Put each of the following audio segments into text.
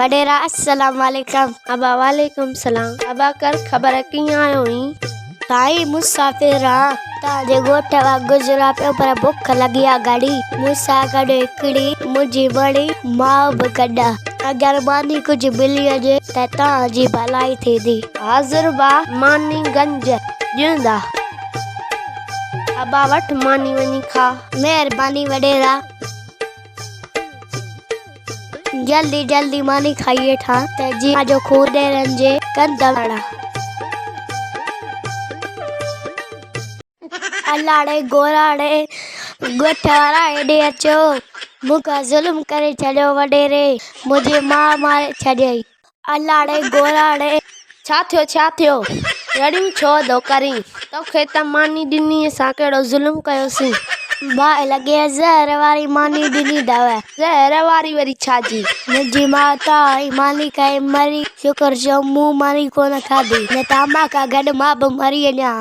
वडेरा अस्सलाम वालेकुम। अबा वालेकुम सलाम। अबा कर खबर कीअं आयो ही? ताई मुसाफिर हाँ ताजे गोठवा गुजरा पे पर भुख लगी आ गाड़ी मुसा गडे इकड़ी मुझी बड़ी मां बगड़ा अगर मानी कुछ मिली जे त ताजी भलाई थी दी। हाजिर बा मानी गंज जिंदा। अबा वठ मानी वनी खा। मेहरबानी वडेरा। जल्दी जल्दी मानी खाइए ठा ते जी जो खूदे रंजे कंदड़ा अल्लाड़े गोराड़े गोठवारा एडे अचो मुका जुल्म करे छड़ो वडेरे मुझे मां मारे छड़ई। अल्लाड़े गोराड़े छा थियो रड़ियूं छो दो करी तोखे त मानी ॾिनी असां कहिड़ो ज़ुल्म कयोसीं? भाई लगे जहर वारी मानी दिनी दवा ज़हर वारी वरी छाजी? मुझी माता आई मानी खाए मरी शुक्र जो मुंह मानी को न खादी न तामा का गड मां ब मरी अञा।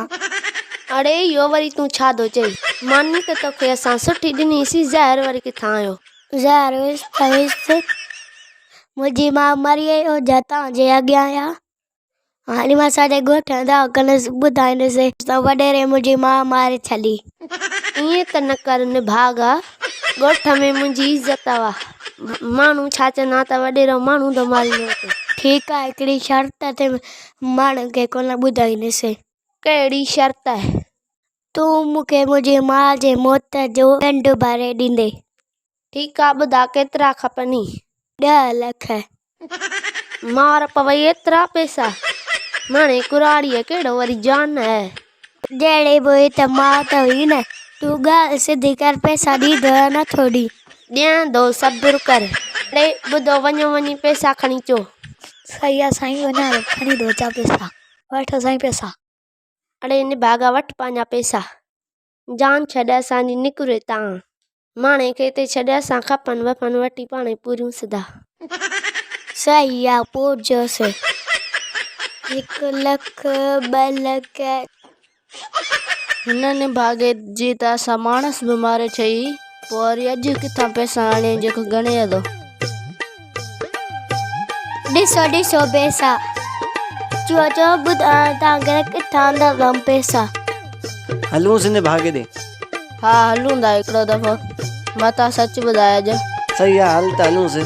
अड़े यो वरी तू छा दो चई? मानी त तोखे असां सुठी ॾिनीसीं ज़हर वरी किथां आयो? जहर विस मुझी मां मरी हो जाता जे अॻियां या हाणे मां साडे गोठ दा कने ॿुधाईंदुसि त वडेरे मुझी मां मारे छॾी। ईअं त न कर निभागा गोठ में मुंहिंजी इज़त वा माण्हू छा चवंदा त वडेरो माण्हू तो मारींदो। ठीकु आहे हिकिड़ी शर्त ते माण्हू खे कोन ॿुधाईंदुसि। कहिड़ी शर्त आहे? तू मूंखे मुंहिंजी मां जे मौत जो ॾंड भरे ॾींदे। ठीकु आहे ॿुधा केतिरा खपनि? 10 लख। मार पवई एतिरा पैसा? माने कुराड़ीअ कहिड़ो वरी जान है? जहिड़े बोई त मां त हुई न तू ॻाल्हि सिधी कर पैसा ॾींदो न थोड़ी ॾियां दो सब्र कर। अरे ॿुधो वञो वञी पैसा खणी अचो। सही आहे साईं वञा खणी दो चा पैसा वठो साईं पैसा। अड़े निभागा वठ पंहिंजा पैसा जान छॾ असांजी निकिरे तां माणे खे हिते छॾ असां खपनि वपनि वठी पाणे पूरियूं सिधा। सही आहे पूरजोसि 1 लख 2 लख। हिन भागे जी त असां माणस बि मारे छई पोइ वरी अॼु किथां पैसा आणे जेको गणे हलो। ॾिसो ॾिसो पैसा चो चो ॿुधायो तव्हां घर किथां ॾींदव पैसा? हलूं सिंध भागे दे। हा हलूं था हिकिड़ो दफ़ो मता सच ॿुधाए अॼु। सही आहे हल त हलूं से।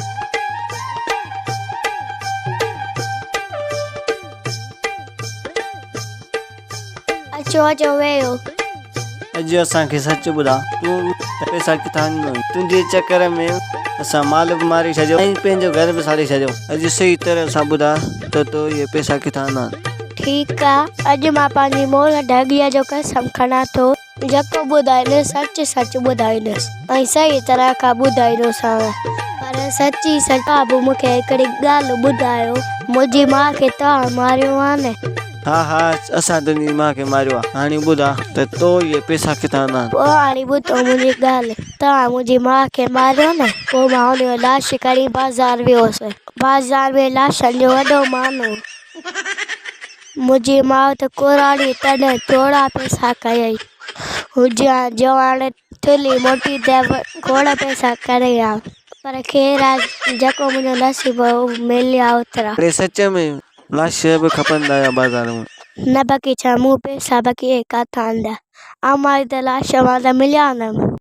अचो अचो वेहो। अॼु असांखे सच ॿुधा तूं पैसा किथां आणींदो? तुंहिंजे चकर में असां माल बि मारे छॾियो ऐं पंहिंजो घर बि साड़े छॾियो। अॼु सही तरह सां ॿुधा त तो इहे पैसा किथां आना? ठीकु आहे अॼु मां पंहिंजी मोल ढॻीअ जो कसम खणा थो जेको ॿुधाईंदुसि सच सच ॿुधाईंदुसि ऐं सही तरह खां ॿुधाईंदोसांव पर सची सचा बि मूंखे हिकिड़ी ॻाल्हि ॿुधायो मुंहिंजी माउ खे तव्हां मारियो आहे न? हा हा असां तुंहिंजी माउ खे मारियो आहे। हाणे ॿुधा त तो इहे पैसा किथां आना? पोइ हाणे ॿुधो मुंहिंजी ॻाल्हि तव्हां मुंहिंजी माउ खे मारियो न पोइ मां हुनजो लाश खणी बाज़ार वियोसि। बाज़ार में लाशनि जो वॾो मानो मुंहिंजी माउ त कुराड़ी तॾहिं थोरा पैसा कयई हुजा जवान थुली मोटी त खोड़ पैसा करे आ पर ख़ैर आहे जेको मुंहिंजो नसीब हो मिलिया ओतिरा। अरे सच में लाश बि खपंदा हुया बाज़ार में? न बाक़ी छा मूं पैसा बाक़ी किथां आंदा हमारी त लाश मां त मिलिया न।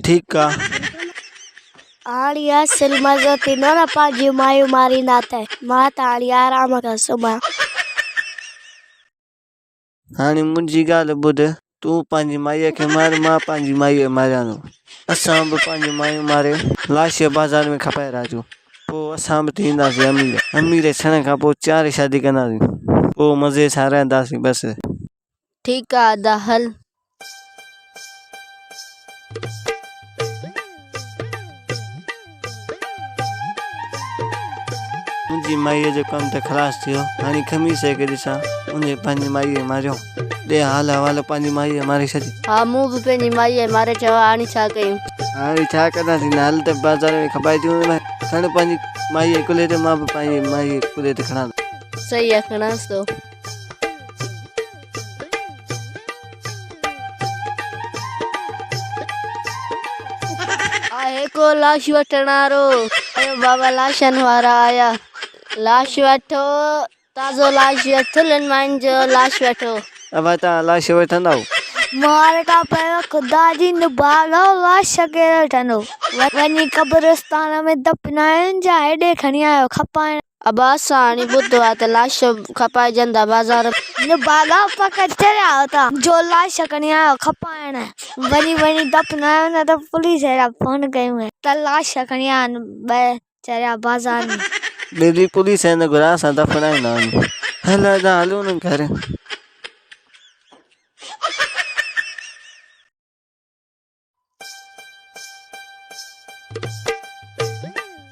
ठीकु आहे हाणे असुल मज़ो थींदो न पंहिंजी मायूं मारींदा त मां त हाणे आराम खां सुम्हां। हाणे मुंहिंजी ॻाल्हि ॿुध तूं पंहिंजी माईअ खे मार मां पंहिंजी माईअ खे मारियां थो। असां बि पंहिंजी मायूं मारे लाश बाज़ार में खपाए राजू पोइ असां बि थींदासीं अमीर। अमीर थियण खां पोइ 4 शादी कंदासीं पोइ मज़े सां रहंदासीं बसि। ठीकु आहे अदा हल। मुंहिंजी माईअ जो कमु त ख़लासु थियो हाणे खमीस खे ॾिसां उन पंहिंजी माईअ खे मारियो ॾे हाल हवालो पंहिंजी माईअ मारे छॾी। हा मूं बि पंहिंजी माईअ मारे चयो हाणे छा कयूं? हाणे छा कंदासीं न हल त बाज़ार में खपाइजूं न खण पंहिंजी माईअ कुल्हे ते मां बि पंहिंजी माईअ कुल्हे ते खणां। सही आहे खणांसि थो। आहे को लाश वठण वारो? अरे बाबा लाशनि वारा आया। लाश वठो ताज़ो लाश थुलन मान जो लाश वठो अब तव्हां लाश वठंदा मार का पहिरियों ख़ुदा जी निभालो लाश खे वठंदो वञी क़ब्रिस्तान में दफनाइनि जा हेॾे खणी आयो खपाइण अब असां हाणे ॿुधो आहे त लाश खपाइजंदा बाज़ार में। निभालो पकड़ चढ़िया होता जो लाश खणी आयो खपाइण वञी दफनायो न त पुलिस हेॾा फोन कयूं त लाश खणी आया आहिनि चढ़िया बाज़ार में ॿेड़ी पुलिस हिन घुरा असां दफ़नाईंदा आहियूं हल अदा हलूं न घर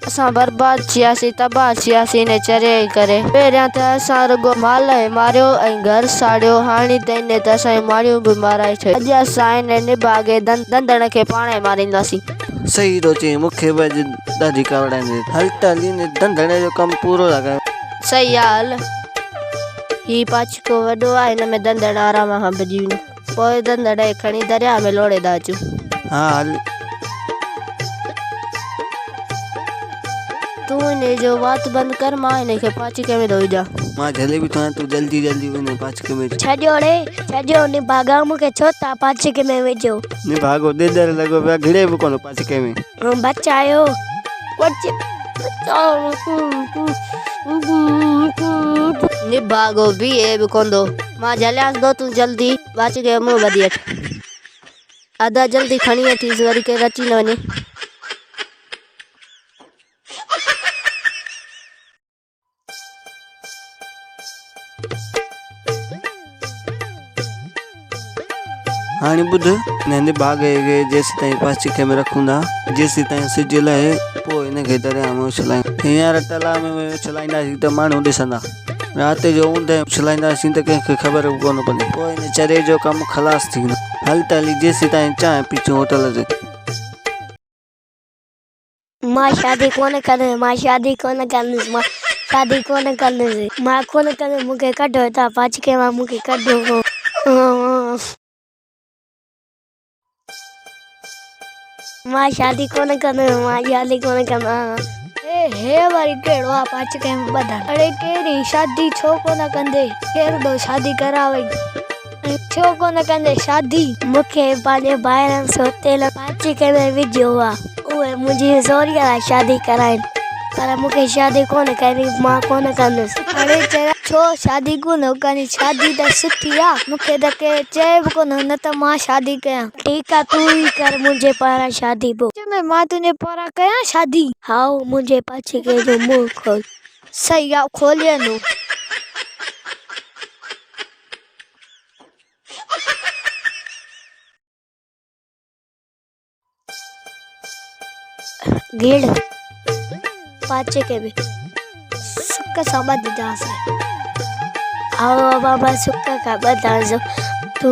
असां बर्बाद थियासीं तबाह थियासीं हिन चरे करे पहिरियां त असां रुगो माल मारियो ऐं घर साड़ियो हाणे त इन त असांजी माड़ियूं बि माराए छॾियूं अॼु असां हिन निभागे दंदड़ खे पाण ई मारींदासीं। सही थो चई मूंखे बि अॼु ॾाढी कवड़ाईंदी हल त हली धंधड़े जो कमु पूरो लॻायो सही आहे हल ही पाछको वॾो आहे हिन में दंदड़ आराम खां भॼी वञो पोइ दंदड़ खणी दरिया में लोड़े था अचूं। हा हल तूं हिन जो वात बंदि कर मां हिन खे पाछके में थो विझां मां जलेबी थो तूं जल्दी जल्दी वञ पाछके में छॾियो रे छॾियो निभागा मूंखे छो था पाछके में विझो निभागो ॾेदर लॻो पिया घिड़े बि कोन पाछके में बचायो निभागो बीहे बि कोन थो मां झलियांसि थो तूं जल्दी पाछके मुंहुं ॿधी अच अदा जल्दी खणी अचीसि वरी केरु अची न वञे। हाणे ॿुध नंढे बाग खे जेसि ताईं पाछके में रखूं था जेसि ताईं सिज लहे पोइ हिनखे दरिया में उछलायूं हींअर तलाउ में उछलाईंदासीं त माण्हू ॾिसंदा राति जो ऊंदहि उछलाईंदासीं त कंहिंखे ख़बर बि कोन पवंदी पोइ हिन चरे जो कमु ख़लासु थींदो हल त हली जेसि ताईं चांहि पीचूं होटल ते मां शादी कोन कंदुसि मां शादी कोन कंदुसि मां कोन कंदुसि मूंखे कढो हितां पाछके मां मूंखे कढो मां शादी कोन कंदुसि हे वरी कहिड़ो आहे पाछके में ॿधल अड़े कहिड़ी शादी छो कोन कंदे केरु थो शादी करावई छो कोन कंदे शादी मूंखे पंहिंजे ॿाहिरनि सोतेल पाछके में विझियो आहे उहे मुंहिंजी ज़ोरीअ लाइ शादी कराइनि पर मूंखे शादी कोन करणी मां कोन कंदुसि अड़े चए छो शादी कोन करणी शादी त सुठी आहे मूंखे त केरु चए बि कोन न त मां शादी कयां ठीकु आहे तूं ई कर मुंहिंजे पारां शादी पोइ मां तुंहिंजे पारां कयां शादी हा मुंहिंजे पाछके जो मुंहुं खोल सही आहे खोलियो गिड़ पाछके में सुख सां ॿधजांसि आओ बाबा सुख खां ॿधांसि तूं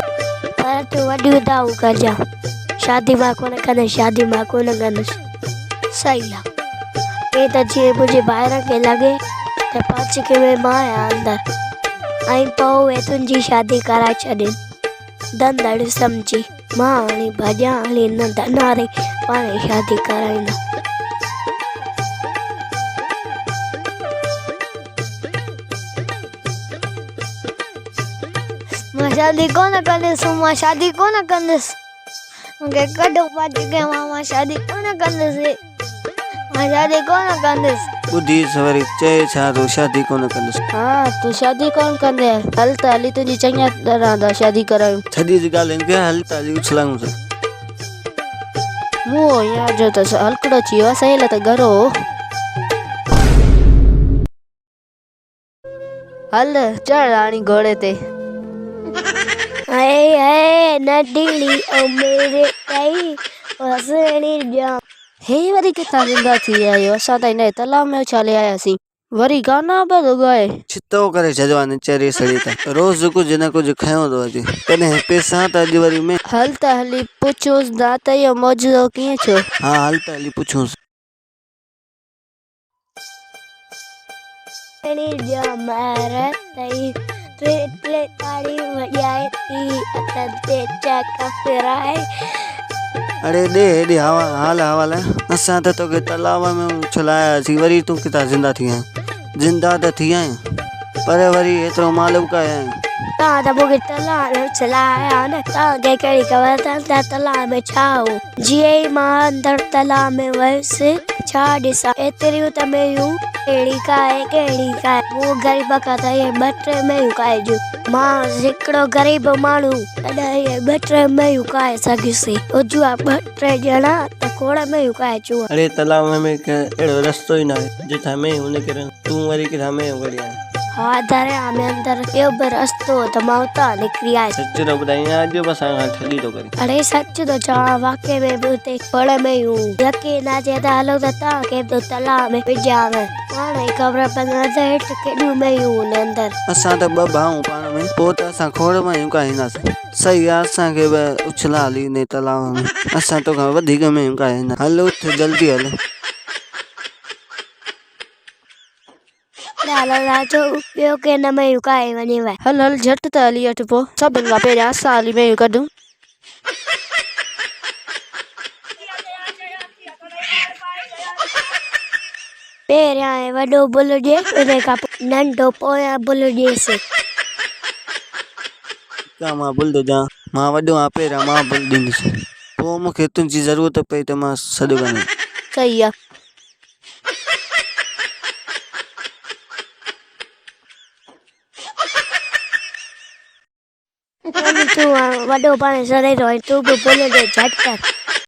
पर तूं वॾियूं दाऊं कजां शादी मां कोन कंदुसि सही आहे हे त जीअं मुंहिंजे ॿाहिरि खे लॻे त पाछके में मां आहियां अंदरि ऐं पोइ उहे तुंहिंजी शादी कराए छॾनि दंदड़ सम्झी मां हाणे भॼां हली न धनारे पाण शादी कराईंदा मां शादी कोन कंदुसि मूंखे कढो पाछके मां शादी कोन कंदुसि ॿुधी वरी चए छा तो शादी कोन कंदुसि हा तूं शादी कोन कंदे हल त हली तुंहिंजी चङा तरह शादी करायूं थधी जी ॻाल्हि हिन खे हल त हली उछलायूं था मुंहुं हींअर जो त हलकड़ो थी वियो आहे सही त घरो हल चढ़ हाणे घोड़े ते नडीली मेरे ताई वसणी जा हे वरी किथां जिंदा थी आयो असां त हिन तलाउ में उछाले आयासीं वरी गाना पियो थो ॻाए छितो करे छॾियो आहे चरे सड़ी त रोज़ कुझु न कुझु खयों थो अचे कॾहिं पैसा त अॼु वरी में हल त हली पुछोसि न त इहो मौजूदो कीअं थियो हा हल त हली पुछूंसि अड़े ॾे हेॾे हाल हवाला असां त तोखे तलाव में उछलायासीं वरी तूं किथां ज़िंदा थी आहीं जिंदा त थी आहियूं पर वरी एतिरो माल उकाया आहियूं। तव्हां त मूंखे तलाउ में चलाया न, तव्हांखे कहिड़ी ख़बर त तलाउ में छा हो। जीअं ई मां अंदरि तलाउ में वयसि छा ॾिसां एतिरियूं त मेयूं कहिड़ी काए मूं ग़रीब खां त इहे 2-3 मेयूं काइजियूं। मां हिकिड़ो ग़रीब माण्हू तॾहिं इहे 2-3 मेयूं काए सघियुसि। उजवा 2-3 ॼणा त खोड़ मेयूं काइजियूं। अरे तालाब में अहिड़ो रस्तो ई न आहे जिथां में निकिरनि, तूं वरी किथां में वड़ी आहीं। हा दरिया में अंदरि ॿियो बि रस्तो हो त मां उतां निकिरी आयसि। सच थो ॿुधाई अॼु बि असां खां ठगी थो करे। अरे सच थो चवां, वाकई में बि उते खोड़ मेयूं। यकीन अचे त हलो त तव्हांखे बि तलाउ में विझांव, हाणे ख़बर पवंदव त हेठि केॾियूं मेयूं आहिनि अंदरि। असां त 2 भाऊ पाण में, पोइ त असां खोड़ मेयूं काईंदासीं। सही आहे, असांखे बि उछला हली ने तलाउ में, असां तोखां वधीक मेयूं काईंदा। हल उथ जल्दी हल। राजो ॿियो के न मेयूं काए वञे वए। हल हल झटि त हली अच पोइ, सभिनि खां पहिरियां असां हली मेयूं कढूं। पहिरियां वॾो बुल ॾे, उन खां पोइ नंढो पोयां बुल ॾेसि। मां बुल ॾिजां, मां वॾो आहियां, पहिरियां मां बुल ॾींदुसि, पोइ मूंखे तुंहिंजी ज़रूरत पई त मां सॾु कंदुमि। सही आहे। तूं वॾो पाण सड़े रहो, तूं बि बुल ॾे झटि कर।